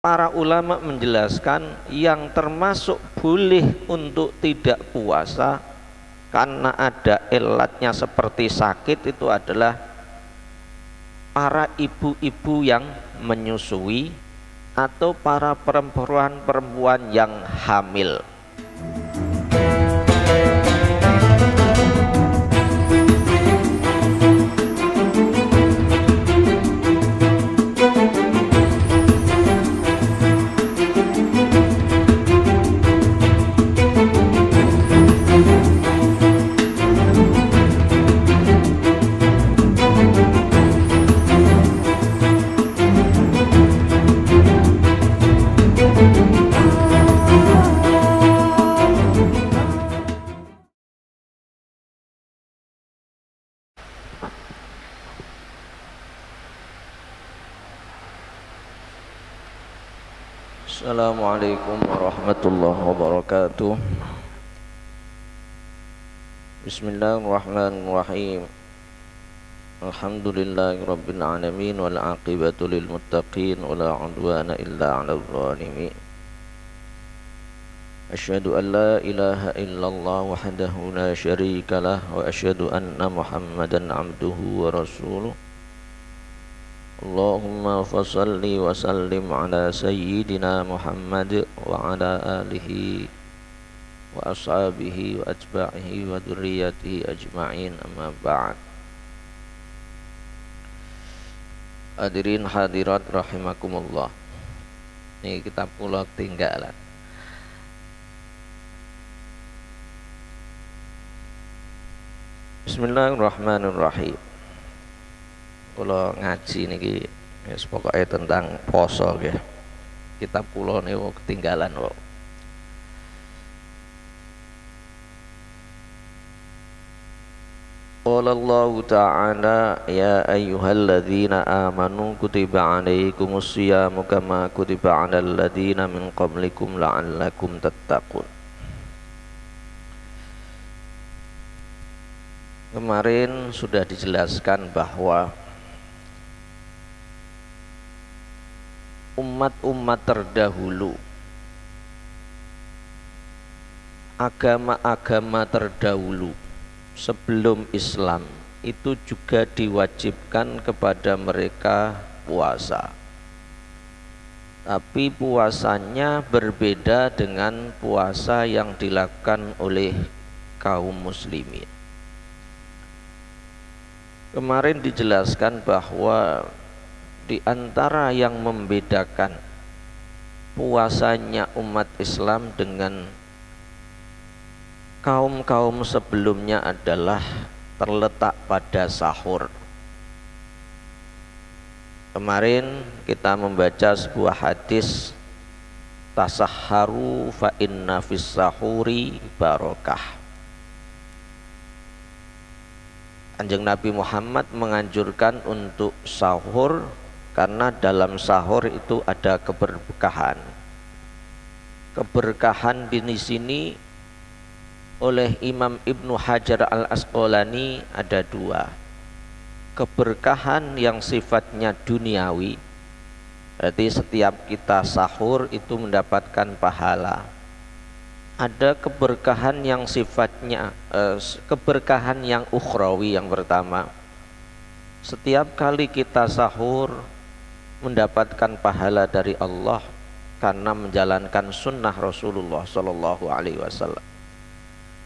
para ulama menjelaskan yang termasuk boleh untuk tidak puasa karena ada ilatnya seperti sakit itu adalah para ibu-ibu yang menyusui atau para perempuan-perempuan yang hamil. Assalamualaikum warahmatullahi wabarakatuh. Bismillahirrahmanirrahim. Alhamdulillahirabbil alamin wal aqibatu lil muttaqin wala udwana illa 'alal zalimin. Asyhadu an la ilaha illallah wahdahu la syarikalah wa asyhadu anna Muhammadan 'abduhu wa rasuluh. Allahumma fasalli wa sallim ala sayyidina Muhammad wa ala alihi wa ashabihi wa atba'ihi wa dzurriyyatihi ajma'in, amma ba'd. Hadirin hadirat rahimakumullah. Ini kitab kula tinggalan. Bismillahirrahmanirrahim. Kula ngaji niki wis pokoke tentang poso nggih. Kitab kula niku ketinggalan kok. Qala Allah Ta'ala ya ayyuhalladzina amanu kutiba 'alaikumus syiyamu kama kutiba 'alal ladzina min qablikum la'allakum tattaqun. Kemarin sudah dijelaskan bahwa umat-umat terdahulu, agama-agama terdahulu sebelum Islam itu juga diwajibkan kepada mereka puasa. Tapi puasanya berbeda dengan puasa yang dilakukan oleh kaum muslimin. Kemarin dijelaskan bahwa di antara yang membedakan puasanya umat Islam dengan kaum-kaum sebelumnya adalah terletak pada sahur. Kemarin kita membaca sebuah hadis, tasahharu fa inna fis sahuri barokah. Kanjeng Nabi Muhammad menganjurkan untuk sahur karena dalam sahur itu ada keberkahan. Keberkahan di sini oleh Imam Ibnu Hajar Al-Asqalani ada dua. Keberkahan yang sifatnya duniawi, berarti setiap kita sahur itu mendapatkan pahala. Ada keberkahan yang sifatnya keberkahan yang ukhrawi. Yang pertama, setiap kali kita sahur mendapatkan pahala dari Allah karena menjalankan sunnah Rasulullah Sallallahu Alaihi Wasallam.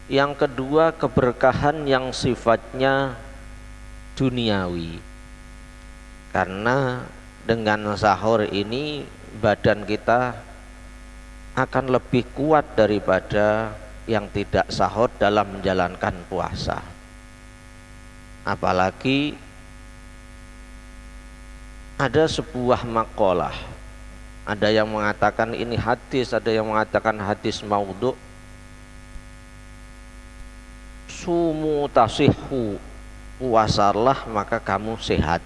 Yang kedua, keberkahan yang sifatnya duniawi, karena dengan sahur ini badan kita akan lebih kuat daripada yang tidak sahur dalam menjalankan puasa. Apalagi ada sebuah maqalah, ada yang mengatakan ini hadis, ada yang mengatakan hadis maudhu. Sumu tasihhu, puasalah maka kamu sehat.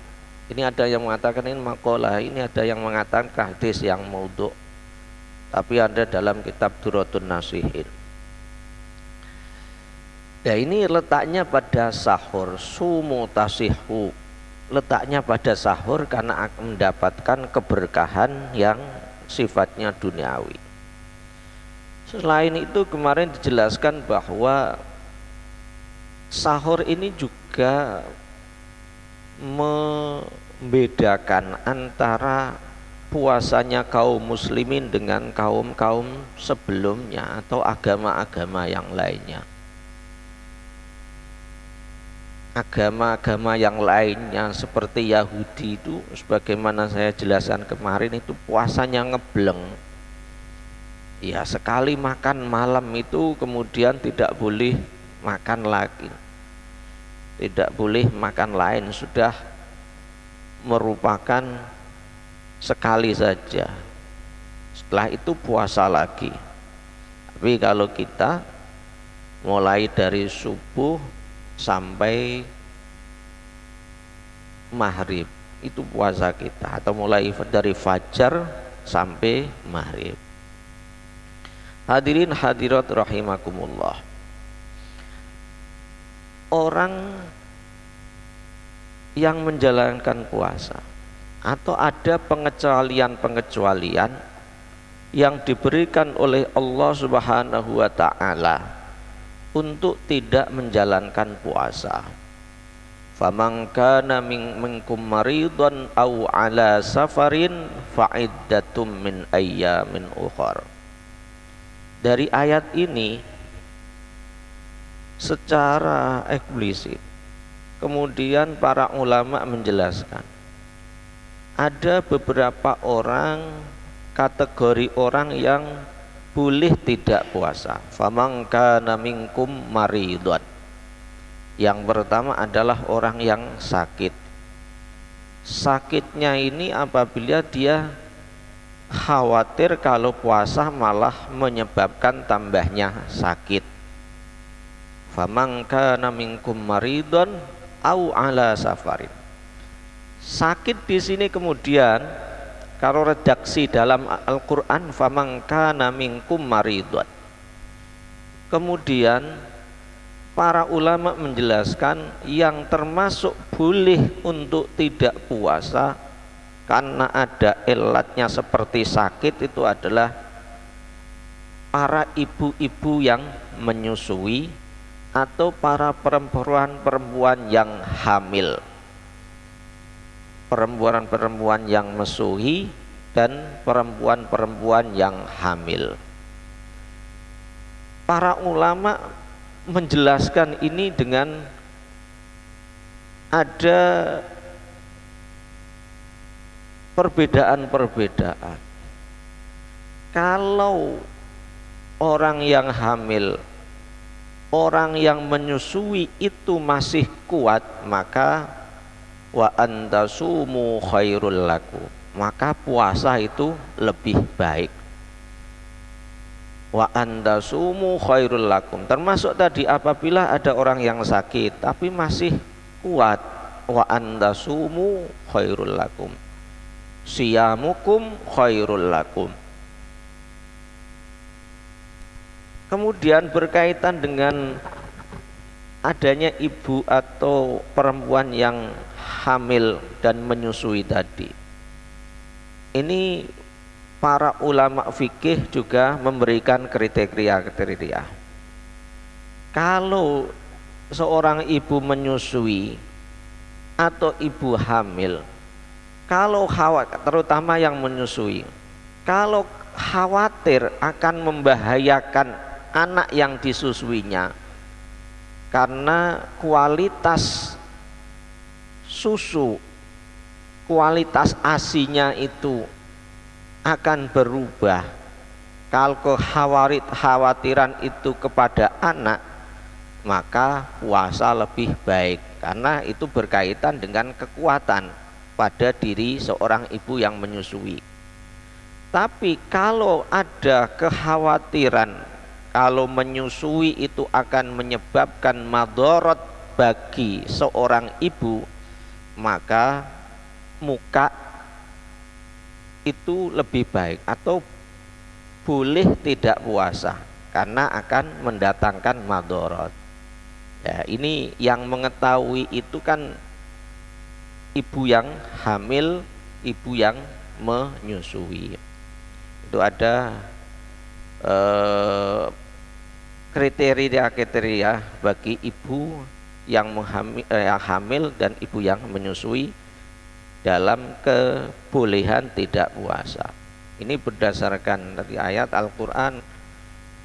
Ini ada yang mengatakan ini maqalah, ini ada yang mengatakan hadis yang maudhu. Tapi ada dalam kitab Duratun Nasihin. Ya, ini letaknya pada sahur, sumu tasihhu. Letaknya pada sahur karena akan mendapatkan keberkahan yang sifatnya duniawi. Selain itu kemarin dijelaskan bahwa sahur ini juga membedakan antara puasanya kaum muslimin dengan kaum-kaum sebelumnya atau agama-agama yang lainnya. Agama-agama yang lainnya seperti Yahudi itu, sebagaimana saya jelaskan kemarin, itu puasanya ngebleng. Ya, sekali makan malam itu kemudian tidak boleh makan lagi, tidak boleh makan lain, sudah merupakan sekali saja. Setelah itu puasa lagi. Tapi kalau kita mulai dari subuh sampai maghrib itu puasa kita, atau mulai dari fajar sampai maghrib. Hadirin hadirat rahimakumullah, orang yang menjalankan puasa atau ada pengecualian-pengecualian yang diberikan oleh Allah Subhanahu wa ta'ala untuk tidak menjalankan puasa. Faman kana minkum maridun aw ala safarin fa'iddatum min ayyamin ukhar. Dari ayat ini secara eksplisit kemudian para ulama menjelaskan ada beberapa orang, kategori orang yang boleh tidak puasa. Faman kana minkum maridun. Yang pertama adalah orang yang sakit. Sakitnya ini apabila dia khawatir kalau puasa malah menyebabkan tambahnya sakit. Faman kana minkum maridun au ala safarin. Sakit di sini kemudian kalau redaksi dalam Al-Quran faman kana minkum maridun. Kemudian para ulama menjelaskan yang termasuk boleh untuk tidak puasa karena ada ilatnya seperti sakit itu adalah para ibu-ibu yang menyusui atau para perempuan-perempuan yang hamil, perempuan-perempuan yang menyusui dan perempuan-perempuan yang hamil. Para ulama menjelaskan ini dengan ada perbedaan-perbedaan. Kalau orang yang hamil, orang yang menyusui itu masih kuat, maka wa antasumu khairul lakum, maka puasa itu lebih baik. Wa antasumu khairul lakum, termasuk tadi apabila ada orang yang sakit tapi masih kuat, wa antasumu khairul lakum, siyamukum khairul lakum. Kemudian berkaitan dengan adanya ibu atau perempuan yang hamil dan menyusui tadi, ini para ulama fikih juga memberikan kriteria-kriteria. Kalau seorang ibu menyusui atau ibu hamil, kalau khawatir, terutama yang menyusui, kalau khawatir akan membahayakan anak yang disusuinya karena kualitas susu, kualitas ASI-nya itu akan berubah. Kalau kekhawatiran itu kepada anak, maka puasa lebih baik karena itu berkaitan dengan kekuatan pada diri seorang ibu yang menyusui. Tapi kalau ada kekhawatiran kalau menyusui itu akan menyebabkan madharat bagi seorang ibu, maka muka itu lebih baik atau boleh tidak puasa karena akan mendatangkan madharat. Ya, ini yang mengetahui itu kan ibu yang hamil, ibu yang menyusui. itu ada kriteria bagi ibu yang hamil dan ibu yang menyusui dalam kebolehan tidak puasa. Ini berdasarkan dari ayat Al-Quran,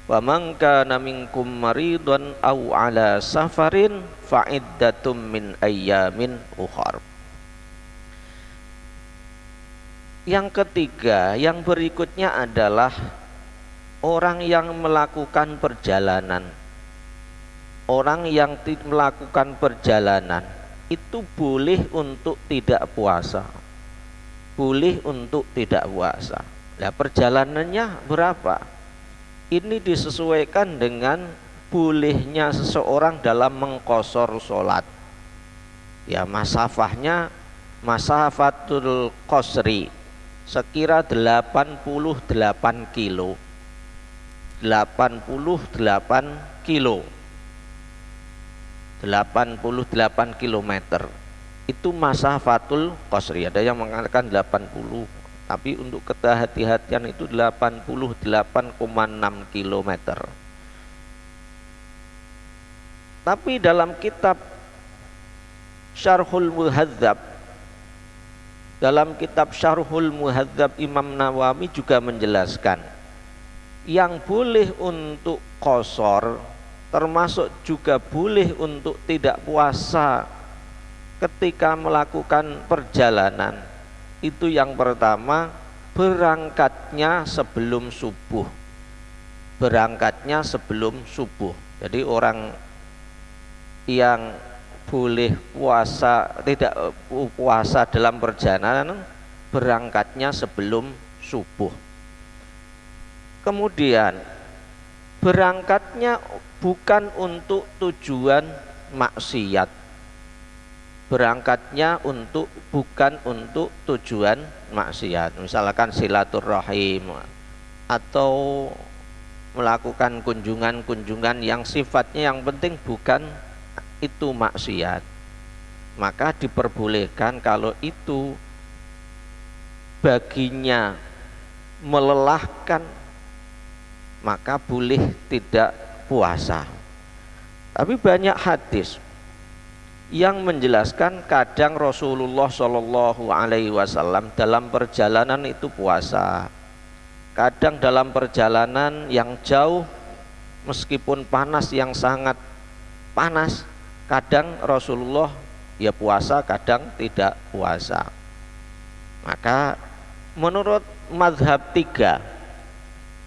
wa man kana minkum maridun aw ala safarin fa iddatum min ayyamin ukhar. Yang ketiga, yang berikutnya adalah orang yang melakukan perjalanan. Orang yang melakukan perjalanan itu boleh untuk tidak puasa. Boleh untuk tidak puasa. Nah, perjalanannya berapa? Ini disesuaikan dengan bolehnya seseorang dalam mengqashar sholat. Ya, masafahnya masafatul qasri sekira 88 kilo. 88 kilo. 88 kilometer. Itu masafatul qasri. Ada yang mengatakan 80, tapi untuk kehati-hatian itu 88,6 kilometer. Tapi dalam kitab Syarhul Muhadzab, dalam kitab Syarhul Muhadzab Imam Nawawi juga menjelaskan yang boleh untuk qashar termasuk juga boleh untuk tidak puasa ketika melakukan perjalanan. Itu yang pertama, berangkatnya sebelum subuh. Berangkatnya sebelum subuh. Jadi orang yang boleh puasa, tidak puasa dalam perjalanan, berangkatnya sebelum subuh. Kemudian berangkatnya bukan untuk tujuan maksiat. Berangkatnya bukan untuk tujuan maksiat. Misalkan silaturahim atau melakukan kunjungan-kunjungan yang sifatnya yang penting bukan itu maksiat. Maka diperbolehkan kalau itu baginya melelahkan, maka boleh tidak puasa. Tapi banyak hadis yang menjelaskan kadang Rasulullah Shallallahu Alaihi Wasallam dalam perjalanan itu puasa, kadang dalam perjalanan yang jauh meskipun panas yang sangat panas, kadang Rasulullah ya puasa, kadang tidak puasa. Maka menurut mazhab tiga,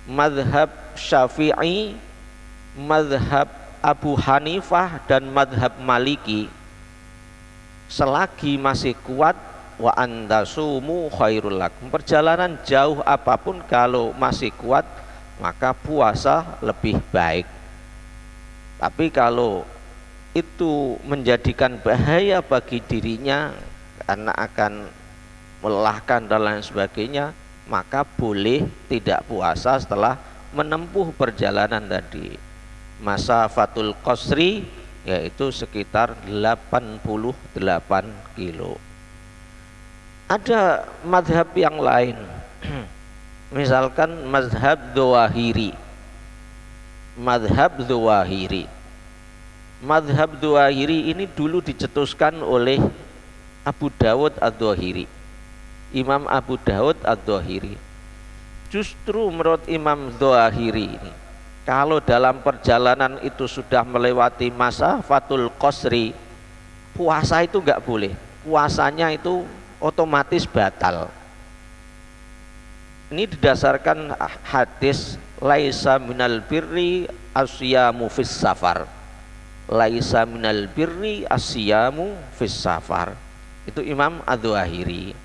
mazhab Syafi'i, mazhab Abu Hanifah dan mazhab Maliki, selagi masih kuat wa antasumu khairul lakum, perjalanan jauh apapun kalau masih kuat maka puasa lebih baik. Tapi kalau itu menjadikan bahaya bagi dirinya karena akan melelahkan dan lain sebagainya, maka boleh tidak puasa setelah menempuh perjalanan tadi. Masafatul qasri yaitu sekitar 88 kilo. Ada mazhab yang lain, misalkan mazhab Dzawahiri. Mazhab Dzawahiri. Mazhab Dzawahiri ini dulu dicetuskan oleh Abu Dawud Ad-Dzahiri, Imam Abu Dawud Ad-Dzahiri. Justru menurut Imam Dzahiri ini, kalau dalam perjalanan itu sudah melewati masa fatul qasri, puasa itu enggak boleh. Puasanya itu otomatis batal. Ini didasarkan hadis laisa minal birri asyamu fis safar. Laisa minal birri asyamu fis safar. Itu Imam Ad-Dzahiri.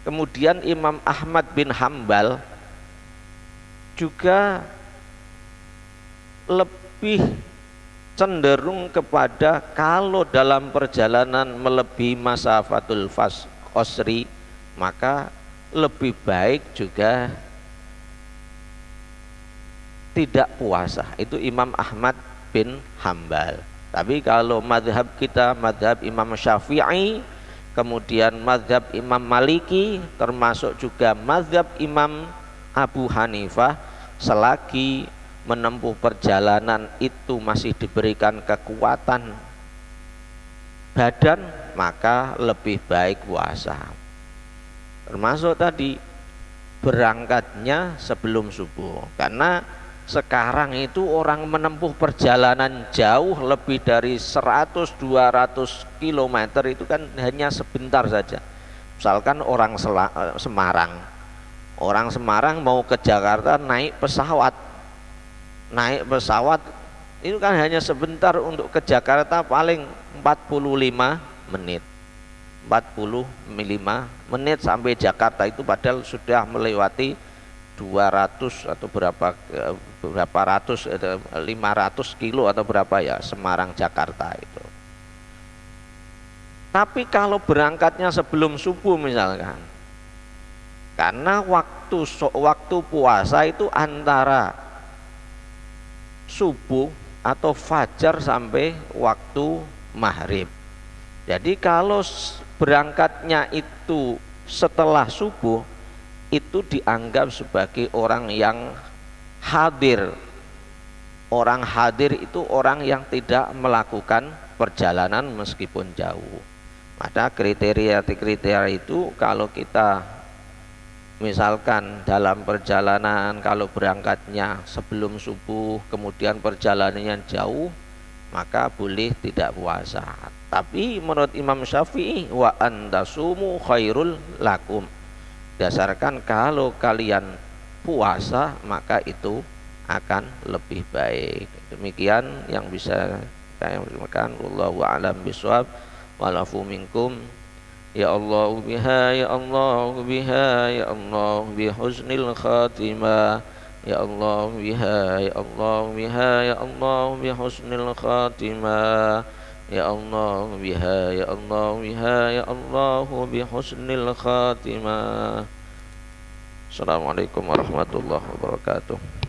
Kemudian Imam Ahmad bin Hambal juga lebih cenderung kepada kalau dalam perjalanan melebihi masafatul qasri maka lebih baik juga tidak puasa. Itu Imam Ahmad bin Hambal. Tapi kalau madhab kita, madhab Imam Syafi'i, kemudian madhab Imam Maliki, termasuk juga madhab Imam Abu Hanifah, selagi menempuh perjalanan itu masih diberikan kekuatan badan, maka lebih baik puasa. Termasuk tadi berangkatnya sebelum subuh, karena sekarang itu orang menempuh perjalanan jauh lebih dari 100-200 km itu kan hanya sebentar saja. Misalkan orang Semarang mau ke Jakarta naik pesawat itu kan hanya sebentar, untuk ke Jakarta paling 45 menit 45 menit sampai Jakarta, itu padahal sudah melewati 200 atau berapa ratus, 500 kilo atau berapa ya, Semarang Jakarta itu. Tapi kalau berangkatnya sebelum subuh misalkan, karena waktu puasa itu antara subuh atau fajar sampai waktu maghrib. Jadi kalau berangkatnya itu setelah subuh, itu dianggap sebagai orang yang hadir. Orang hadir itu orang yang tidak melakukan perjalanan meskipun jauh. Maka kriteria itu, kalau kita misalkan dalam perjalanan, kalau berangkatnya sebelum subuh kemudian perjalanannya jauh, maka boleh tidak puasa. Tapi menurut Imam Syafi'i, wa antasumu khairul lakum, dasarkan kalau kalian puasa maka itu akan lebih baik. Demikian yang bisa saya sampaikan. Wallahu a'lam bishawab. Walafu minkum. Ya Allah biha, ya Allah biha, ya Allah bihusnil khatimah. Ya Allah biha, ya Allah biha, ya Allah bihusnil khatimah. Ya Allah biha, ya Allah biha, ya Allah bihusnil khatimah. Assalamualaikum warahmatullahi wabarakatuh.